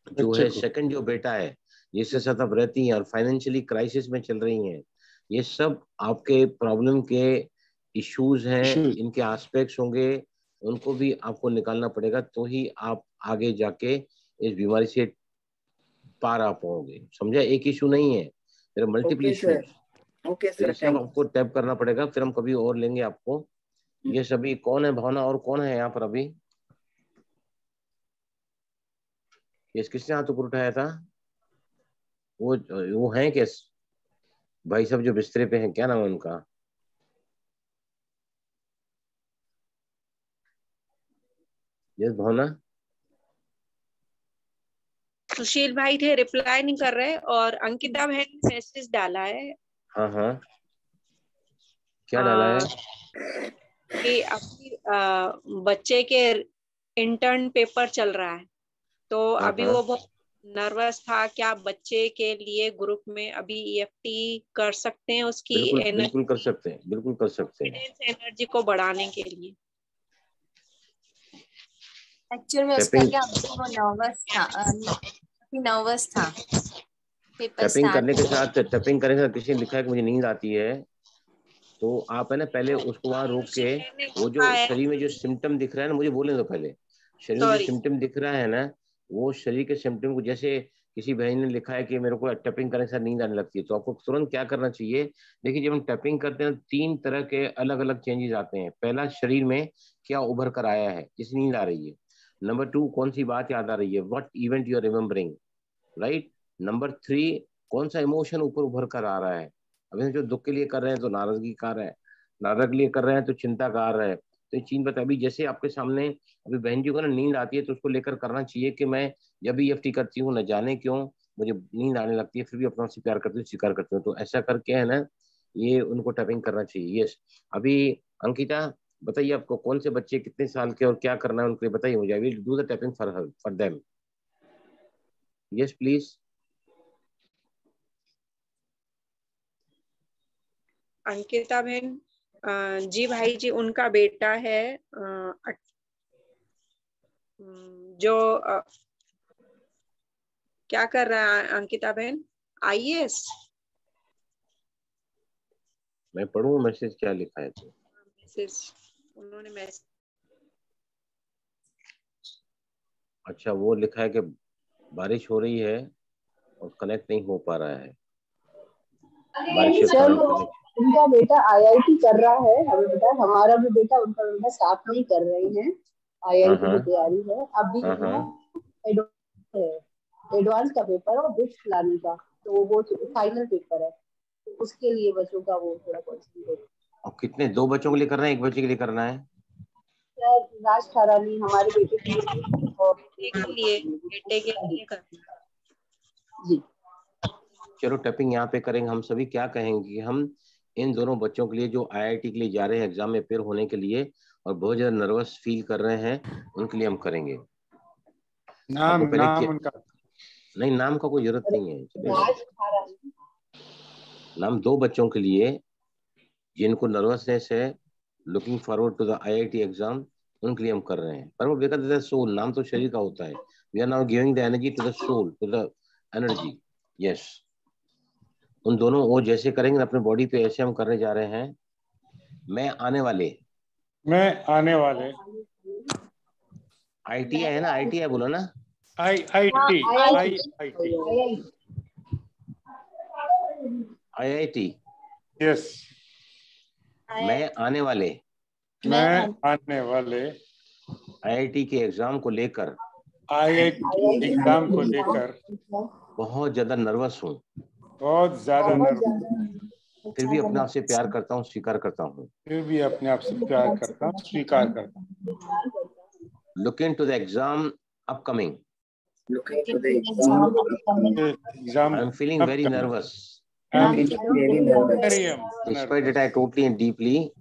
जो है सेकंड जो बेटा है जिसके साथ आप रहती हैं और फाइनेंशियली क्राइसिस में चल रही हैं, ये सब आपके प्रॉब्लम के इश्यूज हैं, इनके एस्पेक्ट्स होंगे, उनको भी आपको निकालना पड़ेगा, तो ही आप आगे जाके इस बीमारी से पार आ पाओगे। समझा? एक इशू नहीं है, there are multiple issues. Okay तो ये सर, सब आपको टैप करना पड़ेगा, फिर हम कभी और लेंगे आपको। ये सभी कौन है भावना, और कौन है यहाँ पर अभी? ये किसने हाथ ऊपर उठाया था? वो है क्या भाई साहब जो बिस्तरे पे हैं, क्या नाम है उनका? यस भावना। सुशील भाई थे, रिप्लाई नहीं कर रहे, और अंकिता बहन ने मैसेज डाला है। हाँ हाँ, क्या डाला है? कि अभी बच्चे के इंटर्न पेपर चल रहा है, तो अभी वो बहुत नर्वस था। क्या बच्चे के लिए ग्रुप में अभी ईएफटी कर सकते हैं उसकी बिल्कुल कर सकते हैं, बिल्कुल कर सकते हैं, एनर्जी को बढ़ाने के लिए। एक्चुअल में उसका क्या, वो नर्वस था पेपर टैपिंग करने के स्टार्ट। साथ, टैपिंग करने के साथ किसी ने लिखा है कि मुझे नींद आती है, तो आप है ना पहले उसको वहां रोक के, वो जो शरीर में जो सिम्टम दिख रहा है ना, मुझे बोलने दो पहले, शरीर में जो सिम्टम दिख रहा है ना, वो शरीर के सिम्टम को, जैसे किसी बहन ने लिखा है कि मेरे को टैपिंग करने के साथ नींद आने लगती है, तो आपको तुरंत क्या करना चाहिए? देखिए जब हम टैपिंग करते हैं 3 तरह के अलग अलग चेंजेस आते हैं। पहला, शरीर में क्या उभर कर आया है, किस नींद आ रही है। नंबर 2, कौन सी बात याद आ रही है, what event you are remembering, right. Number 3, कौन सा इमोशन ऊपर उभर कर आ रहा है। अभी जो दुख के लिए कर रहे हैं तो नाराजगी का रहा है, नाराज के लिए कर रहे हैं तो चिंता का रहा है। तो ये चीज बता, अभी जैसे आपके सामने अभी बहन जी को ना नींद आती है, तो उसको लेकर करना चाहिए कि मैं जब भी ईएफटी करती हूँ, न जाने क्यों मुझे नींद आने लगती है, फिर भी अपना से प्यार करती हूँ, स्वीकार करती हूँ। तो ऐसा करके है ना, ये उनको टैपिंग करना चाहिए। यस, अभी अंकिता बताइए आपको कौन से बच्चे कितने साल के और क्या करना है उनके लिए बताइए मुझे। I will do the tapping for them. Yes please. Ankita बहन, जी भाई जी, उनका बेटा है जो क्या कर रहा है अंकिता बहन? IAS। मैं पढ़ूं मैसेज क्या लिखा है तो। मैसेज उन्होंने मैसेज, अच्छा वो लिखा है कि बारिश हो रही है और कनेक्ट नहीं हो पा रहा है। बारिश के सर कारण कनेक्ट। उनका बेटा IIT कर रहा है, हमें पता है। हमारा भी बेटा, उनका बेटा साथ में ही कर रहे हैं, IIT की तैयारी है अभी। एडवांस का पेपर और बिट्स लाने का, तो वो फाइनल पेपर है, तो उसके लिए बच्चों का वो थोड़ा कॉन्सेंट्रेट। और कितने, 2 बच्चों के लिए करना है, 1 बच्चे के लिए करना है? राज ठारानी हमारे बेटे के लिए और बेटे के लिए करना जी। चलो टैपिंग यहाँ पे करेंगे। हम सभी क्या कहेंगे कि हम इन दोनों बच्चों के लिए जो IIT के लिए जा रहे हैं एग्जाम में अपेयर होने के लिए और बहुत ज्यादा नर्वस फील कर रहे हैं, उनके लिए हम करेंगे। नाम उनका नहीं, नाम का कोई जरूरत नहीं है। नाम 2 बच्चों के लिए जिनको नर्वसनेस है, looking forward to the IIT exam, उनके लिए हम कर रहे हैं। पर वो बेकार सोल, नाम तो शरीर का होता है। We are now giving the energy to the soul, to the energy. Yes, उन दोनों वो जैसे करेंगे अपने बॉडी पे, ऐसे हम करने जा रहे हैं। मैं आने वाले IIT है ना, IIT है बोलो ना। IIT। यस। मैं आने वाले IIT के एग्जाम को लेकर बहुत ज्यादा नर्वस हूँ। फिर भी अपने आप से प्यार करता हूँ, स्वीकार करता हूँ। Look into the exam upcoming. I'm feeling very nervous. Despite that, I totally and deeply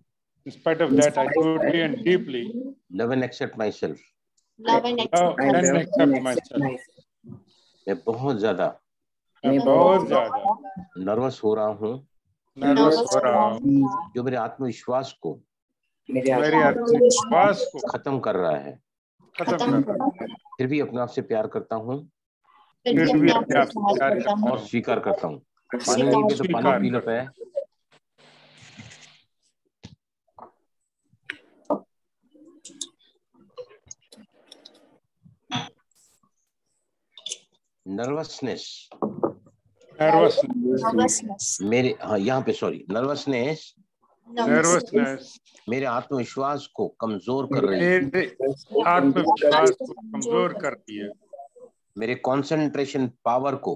love and accept myself. मैं बहुत ज्यादा नर्वस हो रहा हूँ जो मेरे आत्मविश्वास को खत्म कर रहा है। फिर भी अपने आप से प्यार करता हूँ और स्वीकार करता हूँ। पानी नहीं पे तो पानी पी लो पे। नर्वसनेस मेरे, हाँ यहाँ पे सॉरी, नर्वसनेस मेरे आत्मविश्वास को कमजोर कर रही है। मेरे कंसंट्रेशन पावर को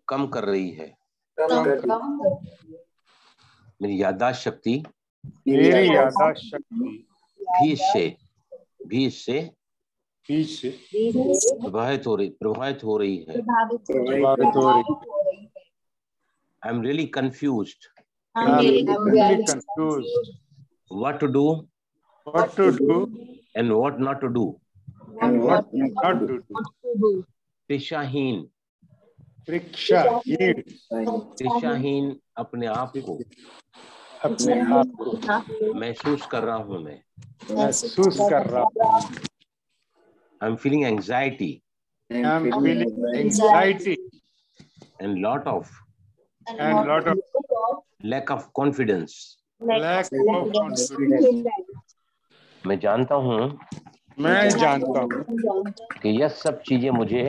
कम कर रही है। मेरी याददाश्त शक्ति भी इससे प्रभावित हो रही है। I am really confused. What to do and what not to do. दिशाहीन अपने आप को महसूस कर रहा हूँ मैं। I'm feeling anxiety and lot of lack of confidence. मैं जानता हूँ कि यह सब चीजें मुझे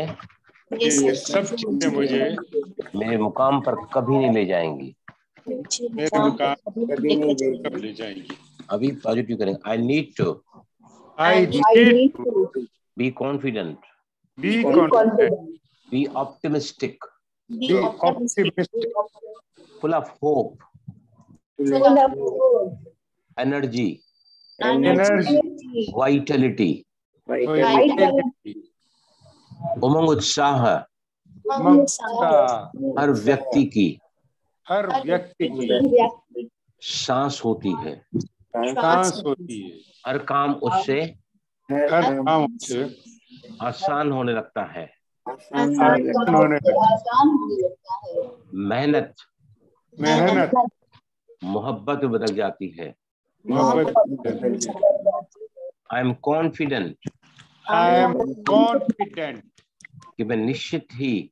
मेरे मुकाम पर कभी नहीं ले जाएंगी। अभी पॉजिटिव करेंगे। I need to be confident, be optimistic, full of hope, energy, vitality, उमंग उत्साह, ममता हर व्यक्ति की सांस होती है, सांस होती है, हर काम उससे आसान होने लगता है, मेहनत मोहब्बत में बदल जाती है। आई एम कॉन्फिडेंट कि मैं निश्चित ही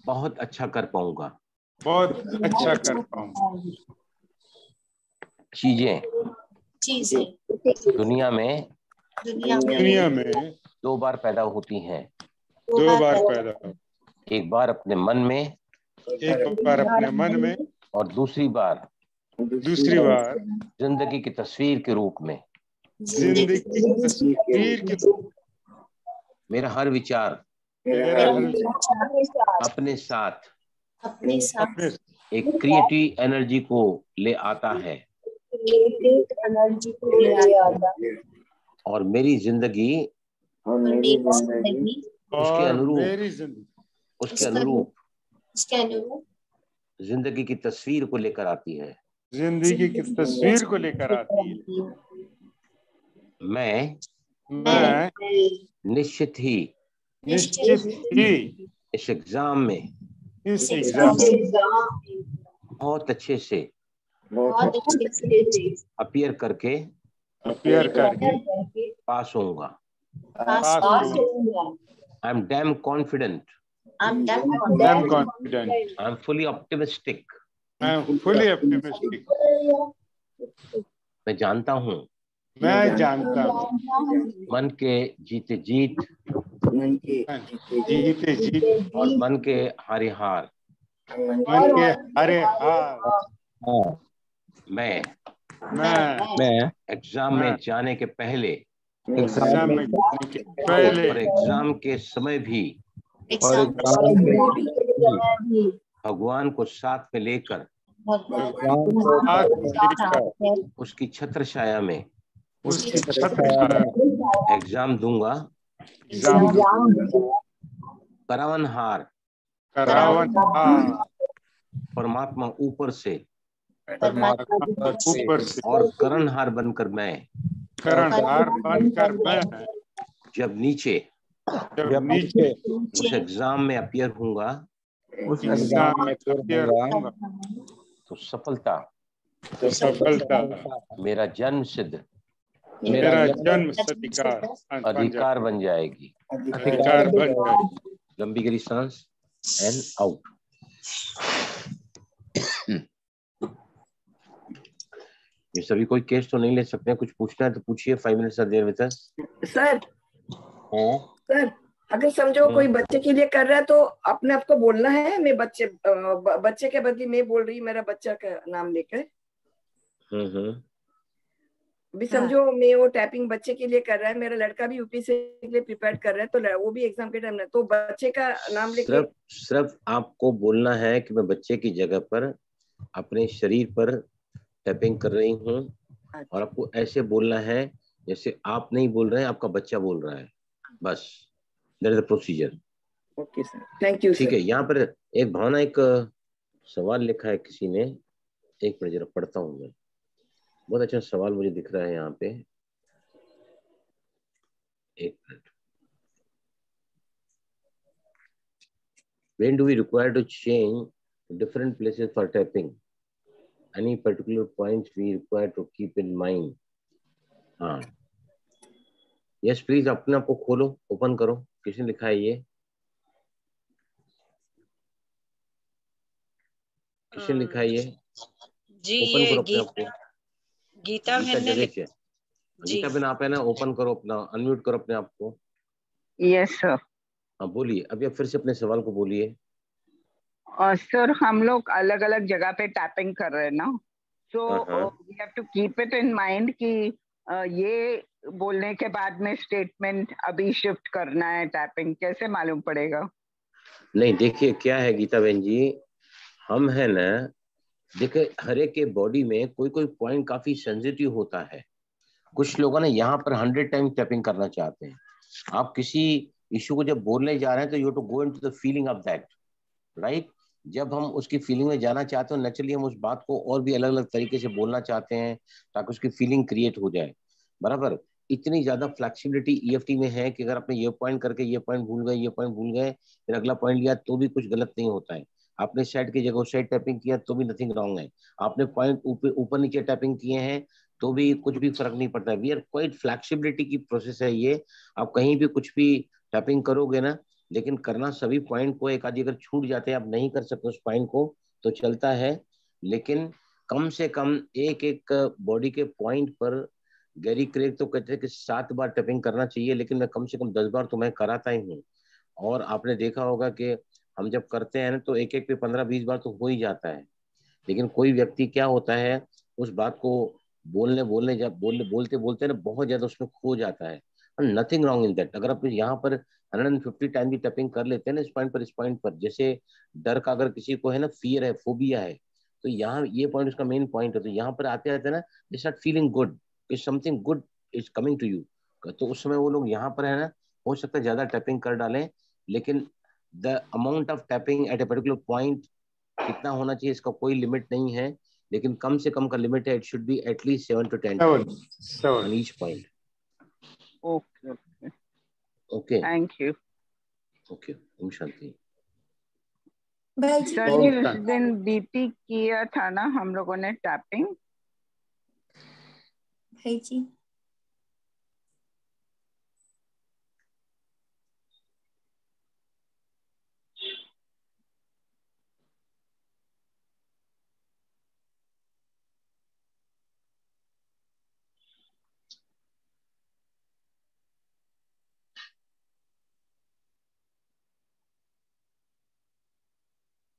बहुत अच्छा कर पाऊंगा। चीजें दुनिया में दो बार पैदा होती हैं। एक बार अपने मन में, और दूसरी बार जिंदगी की तस्वीर के रूप में। मेरा हर विचार अपने साथ एक क्रिएटिव एनर्जी को ले आता है, और मेरी जिंदगी उसके अनुरूप जिंदगी की तस्वीर को लेकर आती है। मैं निश्चित ही इस एग्जाम में बहुत अच्छे से अपीयर करके पास होऊंगा। I am damn confident, I am fully optimistic. मैं जानता हूँ मन के जीते जीत और मन के हारे हार। मैं एग्जाम में जाने के पहले और एग्जाम के समय भी भगवान को साथ में लेकर उसकी छत्र छाया में एग्जाम दूंगा। करावनहार परमात्मा ऊपर से और करणहार बनकर मैं जब नीचे उस एग्जाम में अपीयर होऊंगा तो सफलता मेरा जन्म सिद्ध अधिकार बन जाएगी। लंबी गहरी सांस एंड आउट। ये सभी कोई केस तो नहीं ले सकते हैं, कुछ पूछना है तो पूछिए। 5 minutes are there with us. Sir अगर समझो कोई बच्चे के लिए कर रहा है तो अपने आप को बोलना है मैं बच्चे के बदले मैं बोल रही मेरा बच्चा का नाम लेकर। अभी समझो मैं वो टैपिंग बच्चे के लिए कर रहा है, मेरा लड़का भी यूपीएससी के लिए प्रिपेयर कर रहा है, तो वो भी एग्जाम के टाइम में तो बच्चे का नाम लेके सिर्फ आपको बोलना है कि मैं बच्चे की जगह पर अपने शरीर पर टैपिंग कर रही हूँ, और आपको ऐसे बोलना है जैसे आप नहीं बोल रहे हैं, आपका बच्चा बोल रहा है, बस। That is the procedure. Okay sir, thank you. ठीक है। यहाँ पर एक भावना, एक सवाल लिखा है किसी ने, एक मिनट जरा पढ़ता हूँ मैं। बहुत अच्छा सवाल मुझे दिख रहा है यहाँ पे, एक minute. When do we require to change different places for tapping? Any particular points we require to keep in mind? हाँ, यस प्लीज अपने आप को खोलो, ओपन करो। किसने लिखा है ये? किसने लिखा है ये? जी ओपन ये करो अपने आप को। गीता बहन ने लिखा। गीता बहन आप है ना, ओपन करो अपना, अनम्यूट करो अपने आप को। Yes sir. हाँ बोलिए, अभी आप फिर से अपने सवाल को बोलिए। सर हम लोग अलग अलग जगह पे टैपिंग कर रहे हैं ना, so we have to keep it in mind कि ये बोलने के बाद में स्टेटमेंट अभी शिफ्ट करना है टैपिंग, कैसे मालूम पड़ेगा? नहीं देखिए क्या है गीता बहन जी, हम है ना, देखिए हर एक के बॉडी में कोई कोई पॉइंट काफी सेंसिटिव होता है। कुछ लोग ना यहाँ पर 100 टाइम टैपिंग करना चाहते हैं। आप किसी इशू को जब बोलने जा रहे हैं तो you to go into the feeling of that, right. जब हम उसकी फीलिंग में जाना चाहते हैं नेचुरली हम उस बात को और भी अलग अलग तरीके से बोलना चाहते हैं ताकि उसकी फीलिंग क्रिएट हो जाए, बराबर। इतनी ज्यादा फ्लेक्सिबिलिटी ईएफटी में है कि अगर आपने ये पॉइंट करके ये पॉइंट भूल गए, ये पॉइंट भूल गए, फिर अगला पॉइंट लिया तो भी कुछ गलत नहीं होता है। आपने सेट की जगह सेट टैपिंग किया तो भी नथिंग रॉन्ग है। आपने पॉइंट ऊपर नीचे टैपिंग किए हैं तो भी कुछ भी फर्क नहीं पड़ता है। वी आर क्वाइट फ्लेक्सिबिलिटी की प्रोसेस है ये। आप कहीं भी कुछ भी टैपिंग करोगे ना, लेकिन करना सभी पॉइंट को, एक आदि अगर छूट जाते हैं आप नहीं कर सकते उस पॉइंट को तो चलता है, लेकिन कम से कम एक एक बॉडी के पॉइंट पर गैरी क्रेग तो कहते हैं कि 7 बार टैपिंग करना चाहिए, लेकिन मैं कम से कम 10 बार तो मैं कराता ही हूँ। और आपने देखा होगा कि हम जब करते हैं ना तो एक एक पे 15-20 बार तो हो ही जाता है, लेकिन कोई व्यक्ति क्या होता है उस बात को बोलते बोलते ना बहुत ज्यादा उसमें खो जाता है। Nothing wrong in that. अगर आप यहाँ पर 150 टाइम भी टैपिंग कर लेते हैं ना इस पॉइंट पर, जैसे डर का अगर किसी को है ना, फियर है, फोबिया है, तो यहाँ ये पॉइंट उसका मेन पॉइंट है। तो यहाँ पर आते आते ना they start feeling good, is something good is coming to you, तो उस समय वो लोग यहाँ पर है ना, हो सकता है ज्यादा टैपिंग कर डालें, लेकिन the amount of tapping at a particular point कितना होना चाहिए इसका कोई लिमिट नहीं है, लेकिन कम से कम का लिमिट है, it should be at least 7 to 10 on each point. Okay. Thank you. Okay. Om Shanti. Sir जी उस दिन बीपी किया था ना हम लोगों ने टैपिंग। भाई जी